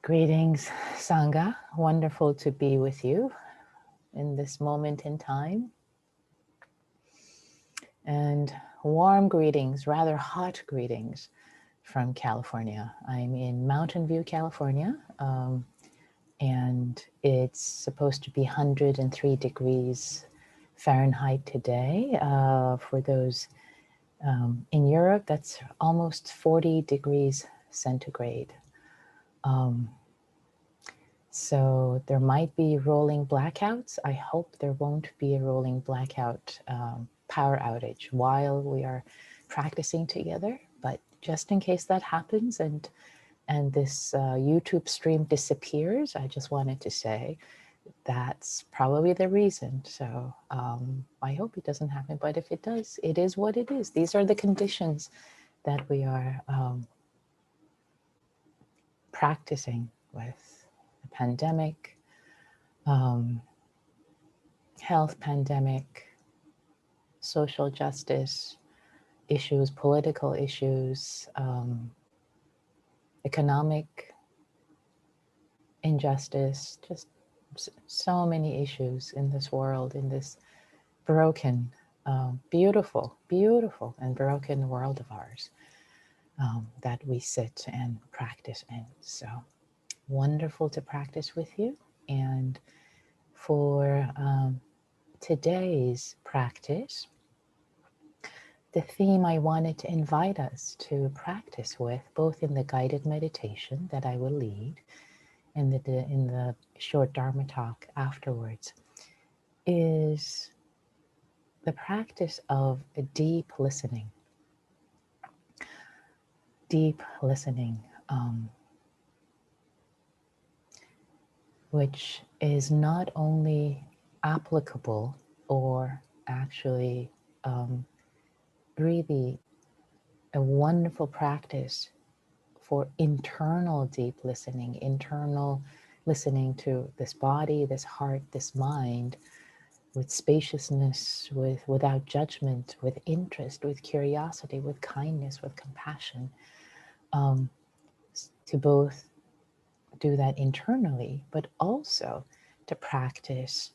Greetings, Sangha. Wonderful to be with you in this moment in time. And warm greetings, rather hot greetings from California. I'm in Mountain View, California, and it's supposed to be 103 degrees Fahrenheit today. For those in Europe, that's almost 40 degrees centigrade. So there might be rolling blackouts. I hope there won't be a rolling blackout power outage while we are practicing together. But just in case that happens and this YouTube stream disappears, I just wanted to say that's probably the reason. So I hope it doesn't happen. But if it does, it is what it is. These are the conditions that we are practicing with. Pandemic, health pandemic, social justice issues, political issues, economic injustice, just so many issues in this world, in this broken, beautiful, beautiful and broken world of ours that we sit and practice in. So wonderful to practice with you. And for today's practice, the theme I wanted to invite us to practice with, both in the guided meditation that I will lead and in the short Dharma talk afterwards, is the practice of a deep listening. Deep listening, which is not only applicable or actually really a wonderful practice for internal deep listening, internal listening to this body, this heart, this mind, with spaciousness, without judgment, with interest, with curiosity, with kindness, with compassion, to both do that internally, but also to practice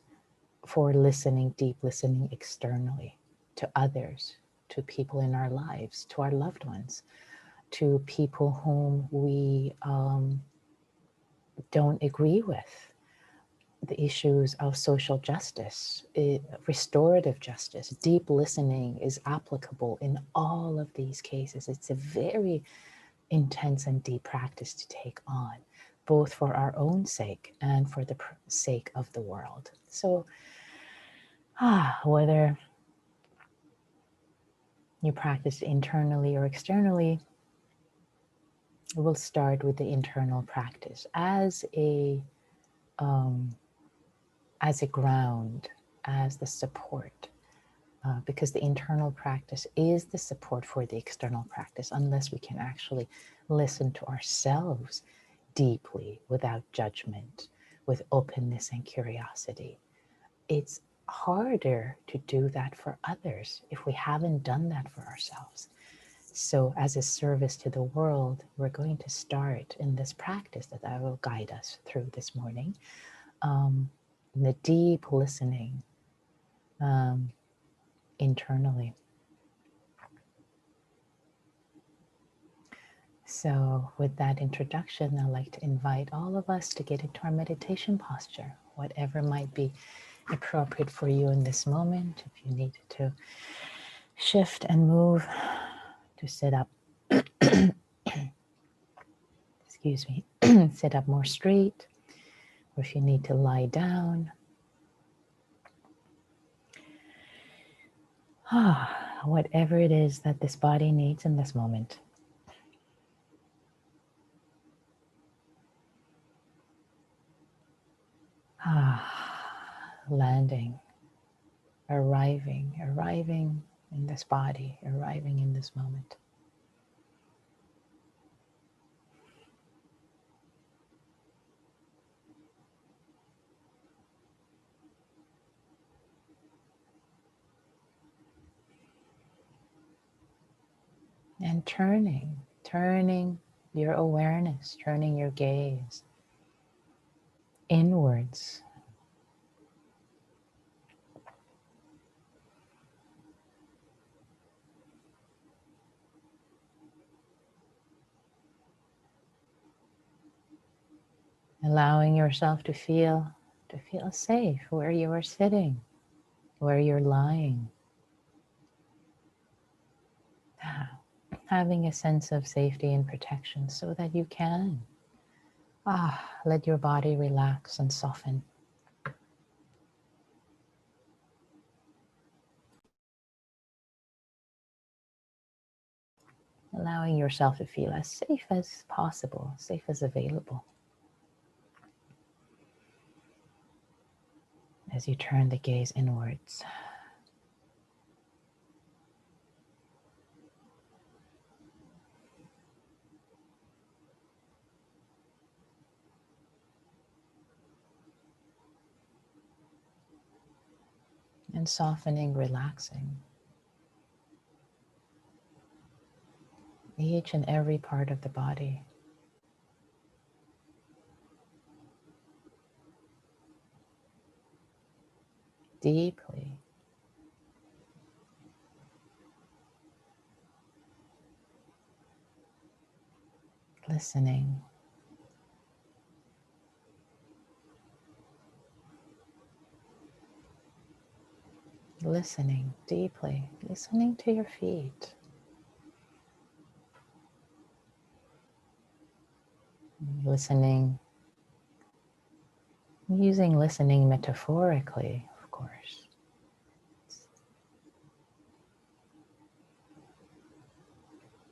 for listening, deep listening externally to others, to people in our lives, to our loved ones, to people whom we don't agree with. The issues of social justice, restorative justice, deep listening is applicable in all of these cases. It's a very intense and deep practice to take on, both for our own sake and for the sake of the world. So, whether you practice internally or externally, we'll start with the internal practice as a ground, as the support, because the internal practice is the support for the external practice. Unless we can actually listen to ourselves deeply, without judgment, with openness and curiosity, it's harder to do that for others if we haven't done that for ourselves. So as a service to the world, we're going to start in this practice that I will guide us through this morning, the deep listening internally. So with that introduction, I'd like to invite all of us to get into our meditation posture, whatever might be appropriate for you in this moment. If you need to shift and move, to sit up, excuse me, sit up more straight, or if you need to lie down. Whatever it is that this body needs in this moment. Landing, arriving in this body, arriving in this moment. And turning your awareness, turning your gaze inwards. Allowing yourself to feel safe where you are sitting, where you're lying. Having a sense of safety and protection so that you can let your body relax and soften. Allowing yourself to feel as safe as possible, safe as available. As you turn the gaze inwards. And softening, relaxing each and every part of the body. Deeply. Listening. Listening deeply. Listening to your feet. Listening. Using listening metaphorically, of course.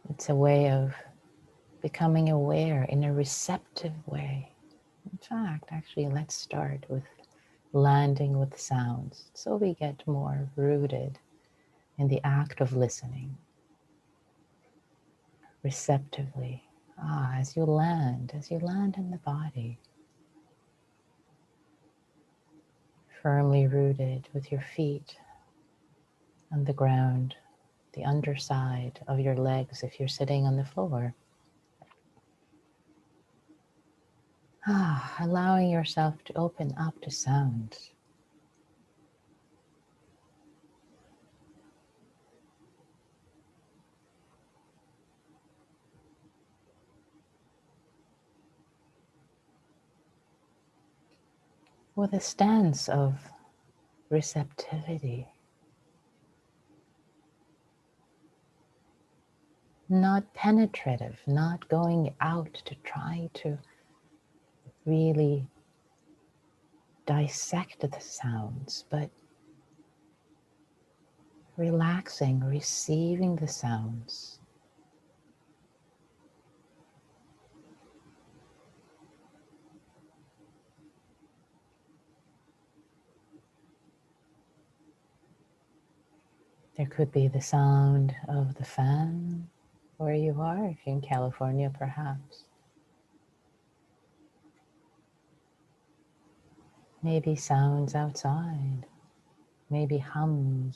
It's a way of becoming aware in a receptive way. In fact, actually, let's start with landing with sounds so we get more rooted in the act of listening receptively. As you land in the body, firmly rooted with your feet on the ground, the underside of your legs if you're sitting on the floor. Allowing yourself to open up to sound. With a stance of receptivity. Not penetrative, not going out to try to really dissect the sounds, but relaxing, receiving the sounds. There could be the sound of the fan where you are, if you're in California perhaps. Maybe sounds outside, maybe hum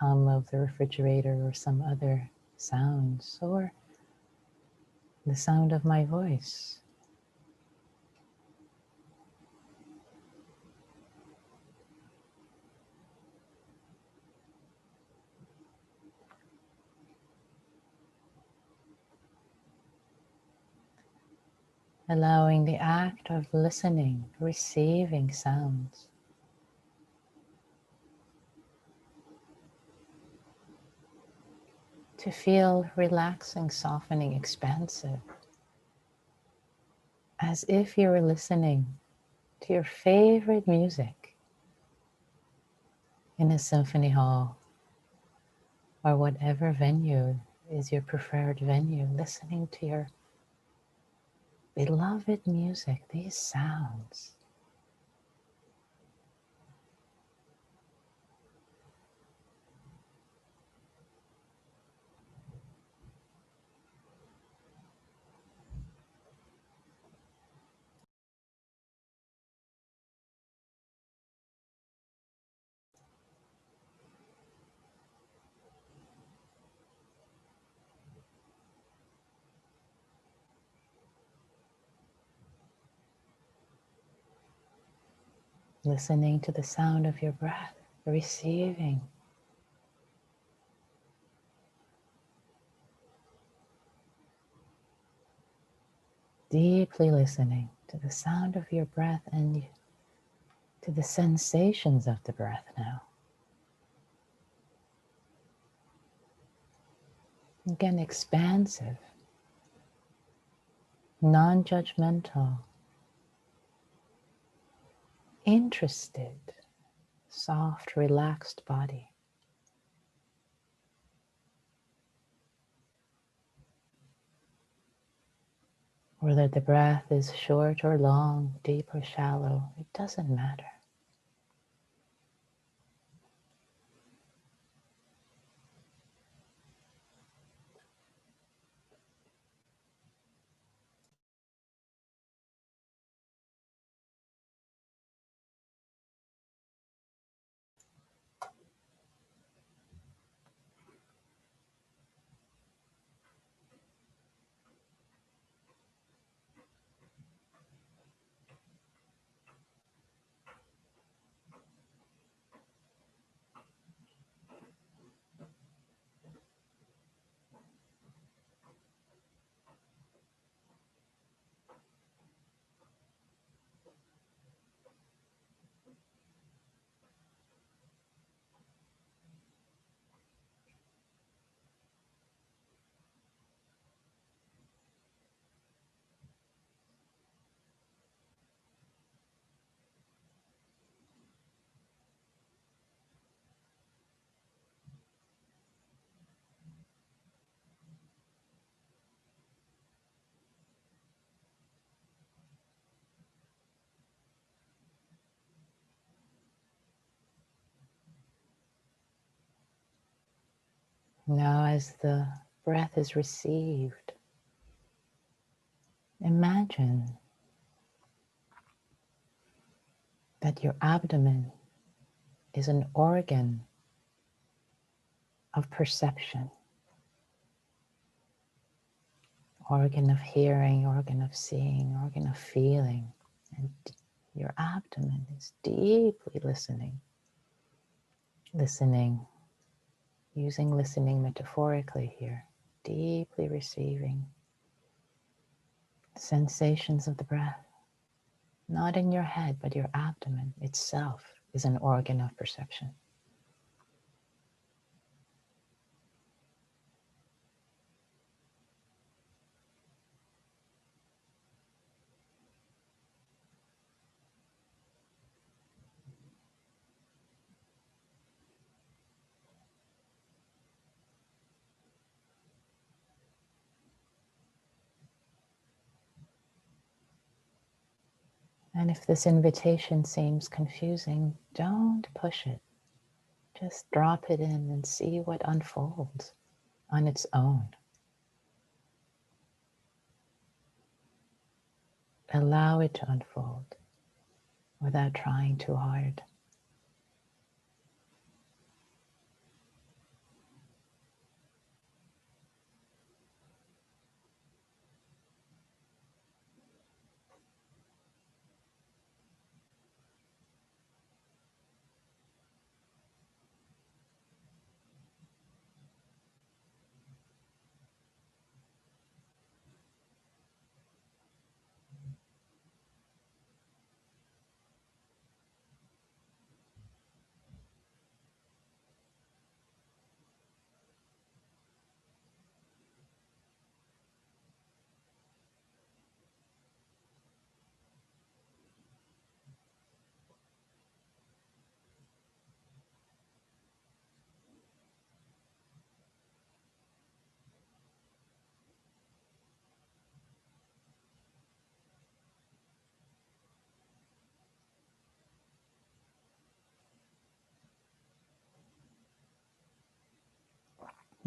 of the refrigerator or some other sounds, or the sound of my voice. Allowing the act of listening, receiving sounds, to feel relaxing, softening, expansive, as if you were listening to your favorite music in a symphony hall or whatever venue is your preferred venue, listening to your beloved music, these sounds. listening to the sound of your breath, receiving, deeply listening to the sound of your breath and to the sensations of the breath now. Again, expansive, non-judgmental, interested, soft, relaxed body. Whether the breath is short or long, deep or shallow, it doesn't matter. Now, as the breath is received, imagine that your abdomen is an organ of perception, organ of hearing, organ of seeing, organ of feeling. And your abdomen is deeply listening, using listening metaphorically here, deeply receiving sensations of the breath. Not in your head, but your abdomen itself is an organ of perception. And if this invitation seems confusing, don't push it. Just drop it in and see what unfolds on its own. Allow it to unfold without trying too hard.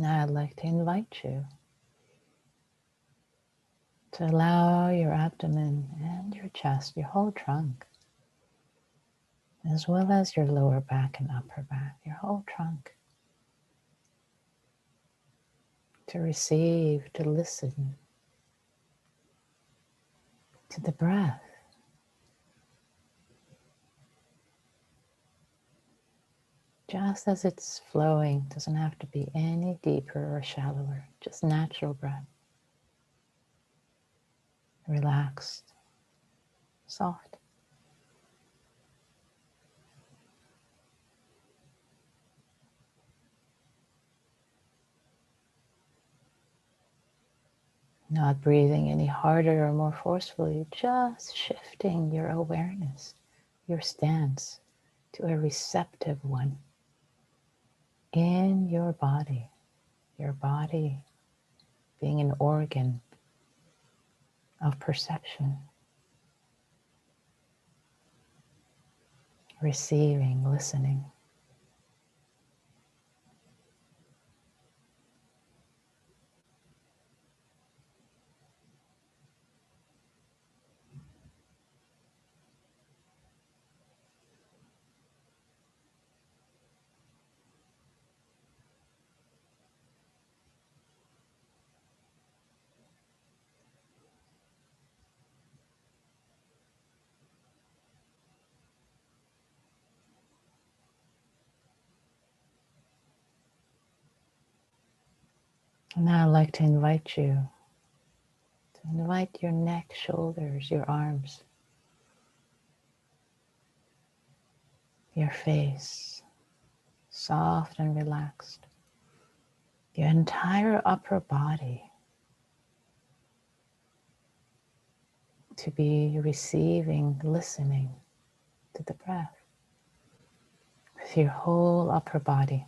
Now I'd like to invite you to allow your abdomen and your chest, your whole trunk, as well as your lower back and upper back, your whole trunk, to receive, to listen to the breath just as it's flowing. It doesn't have to be any deeper or shallower, just natural breath. Relaxed, soft. Not breathing any harder or more forcefully, just shifting your awareness, your stance to a receptive one in your body being an organ of perception, receiving, listening. And now I'd like to invite you to invite your neck, shoulders, your arms, your face, soft and relaxed, your entire upper body to be receiving, listening to the breath with your whole upper body.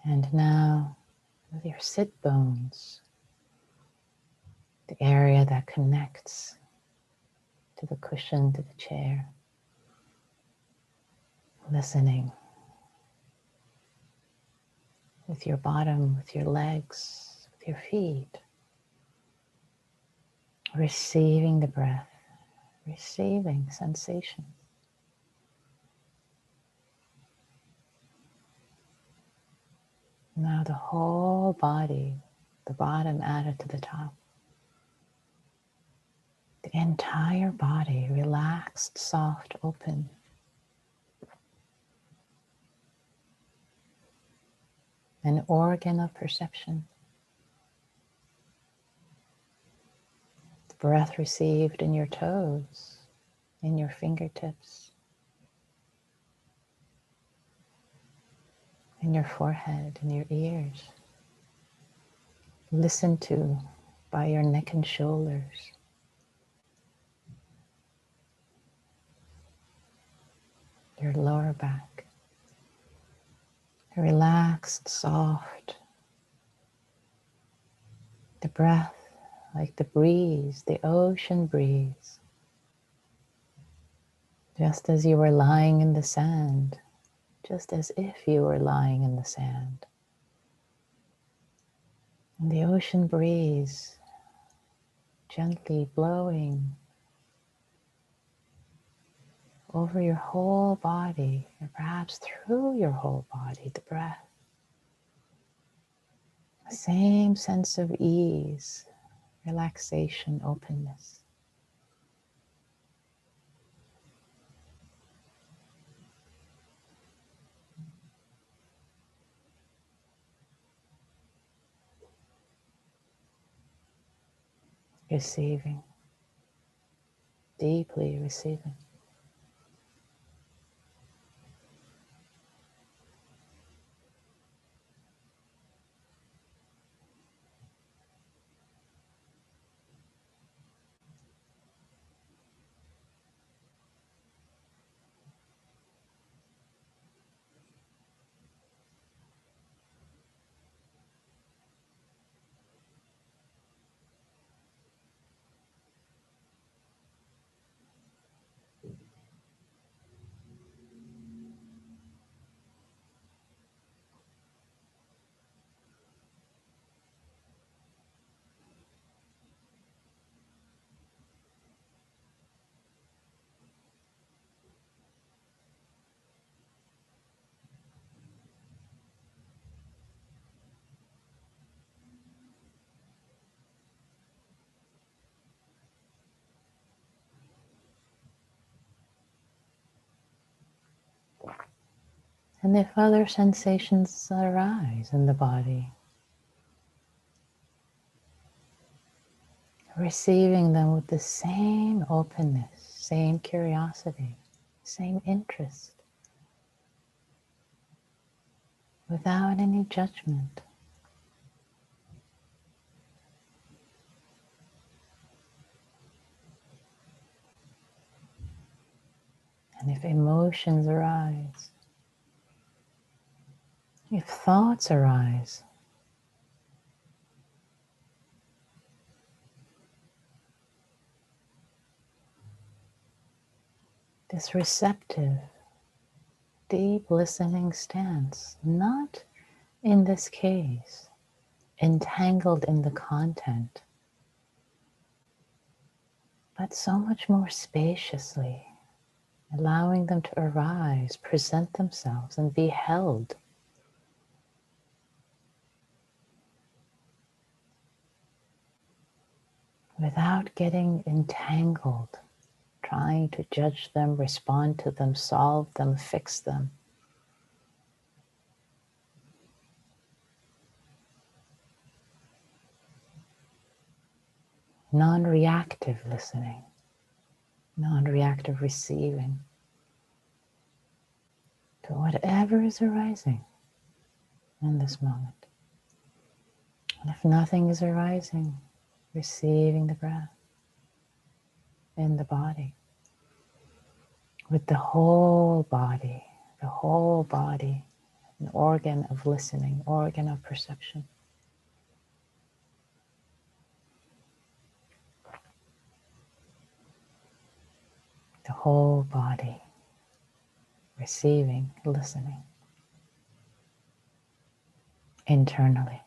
And now with your sit bones, the area that connects to the cushion, to the chair, listening with your bottom, with your legs, with your feet, receiving the breath, receiving sensation. Now the whole body, the bottom added to the top, the entire body relaxed, soft, open. An organ of perception. The breath received in your toes, in your fingertips, in your forehead, in your ears. Listened to by your neck and shoulders. Your lower back. Relaxed, soft. The breath like the breeze, the ocean breeze. Just as you were lying in the sand, just as if you were lying in the sand. And the ocean breeze gently blowing over your whole body, or perhaps through your whole body, the breath. The same sense of ease, relaxation, openness. Receiving, deeply receiving. And if other sensations arise in the body, receiving them with the same openness, same curiosity, same interest, without any judgment. And if emotions arise, if thoughts arise, this receptive, deep listening stance, not in this case entangled in the content, but so much more spaciously, allowing them to arise, present themselves, and be held. Without getting entangled, trying to judge them, respond to them, solve them, fix them. Non-reactive listening, non-reactive receiving to whatever is arising in this moment. And if nothing is arising, receiving the breath in the body, with the whole body, an organ of listening, organ of perception. The whole body, receiving, listening, internally.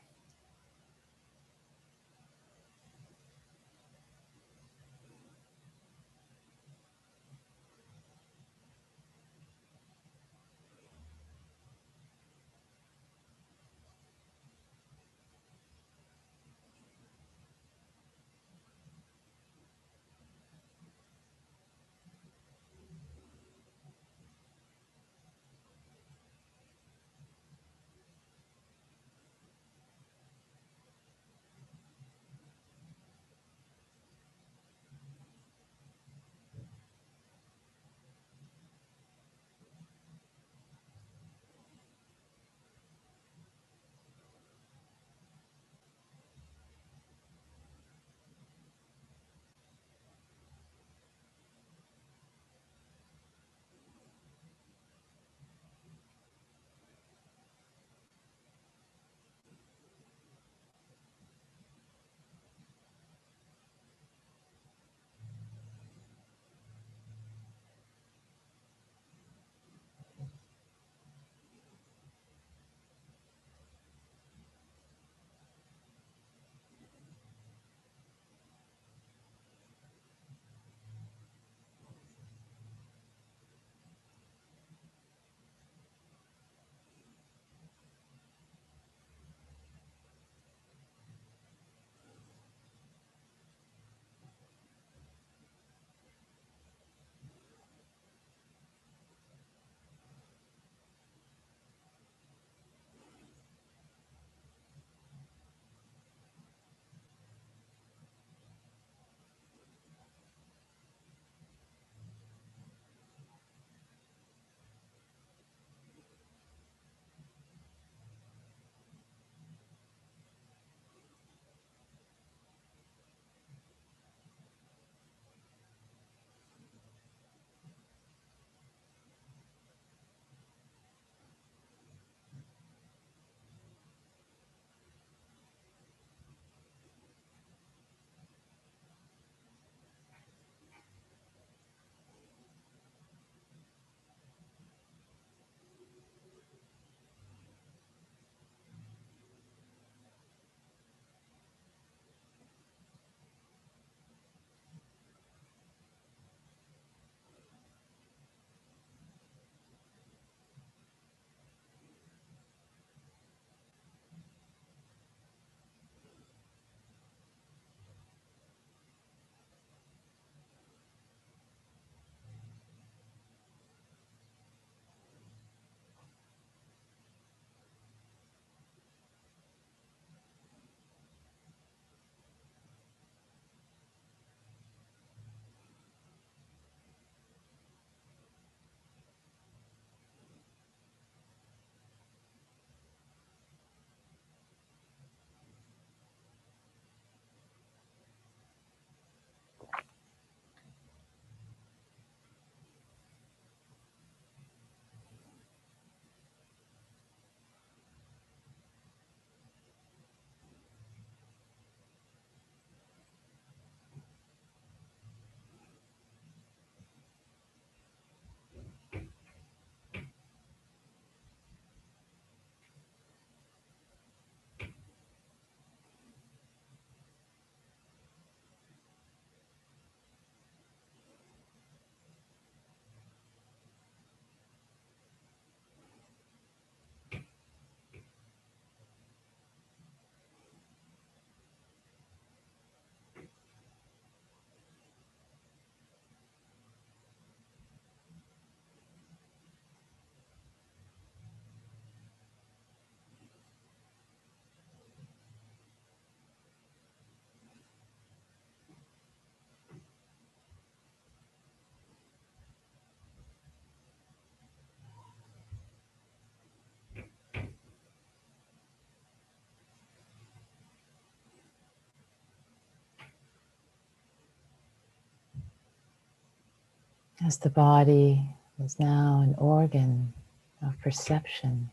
As the body is now an organ of perception,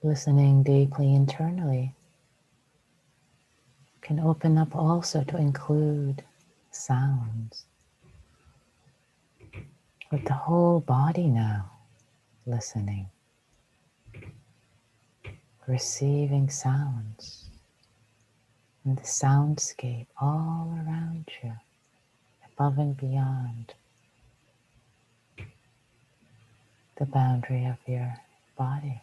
listening deeply internally can open up also to include sounds, with the whole body now listening, receiving sounds and the soundscape all around you, above and beyond the boundary of your body.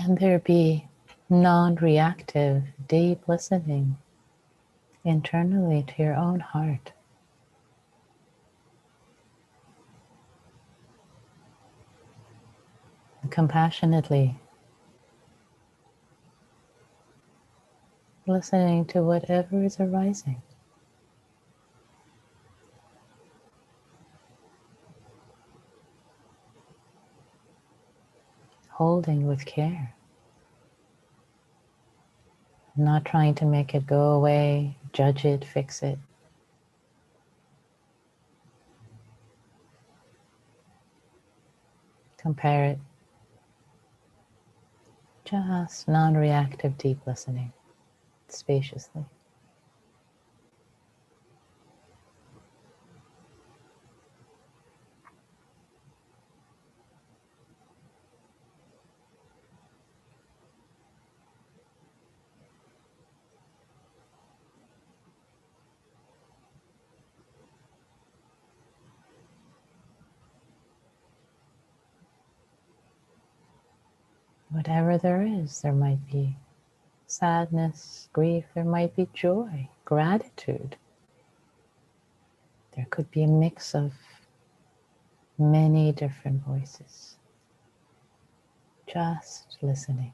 Can there be non-reactive, deep listening internally to your own heart? Compassionately listening to whatever is arising. Holding with care. Not trying to make it go away, judge it, fix it. Compare it. Just non-reactive, deep listening, spaciously. Whatever there might be sadness, grief, there might be joy, gratitude. There could be a mix of many different voices. Just listening.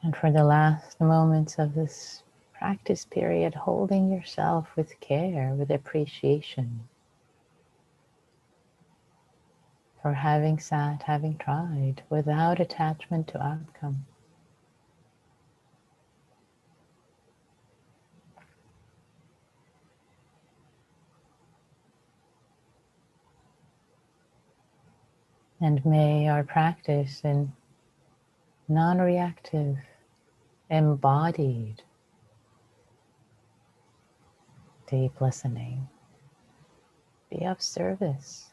And for the last moments of this practice period, holding yourself with care, with appreciation for having sat, having tried, without attachment to outcome. And may our practice in non-reactive, embodied, deep listening be of service.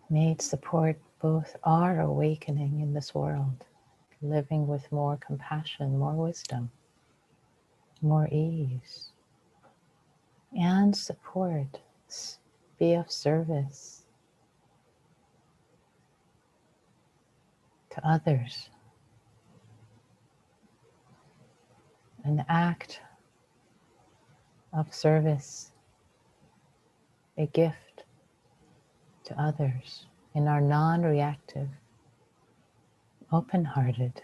May it support both our awakening in this world, living with more compassion, more wisdom, more ease, and support, be of service to others. An act of service, a gift to others in our non-reactive, open-hearted,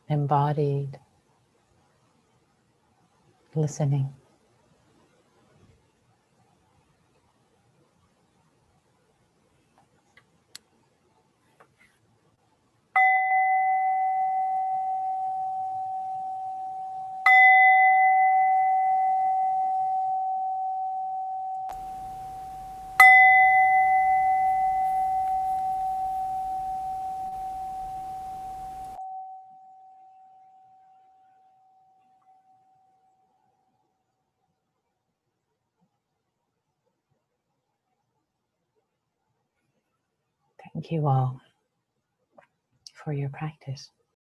embodied listening. Thank you all for your practice.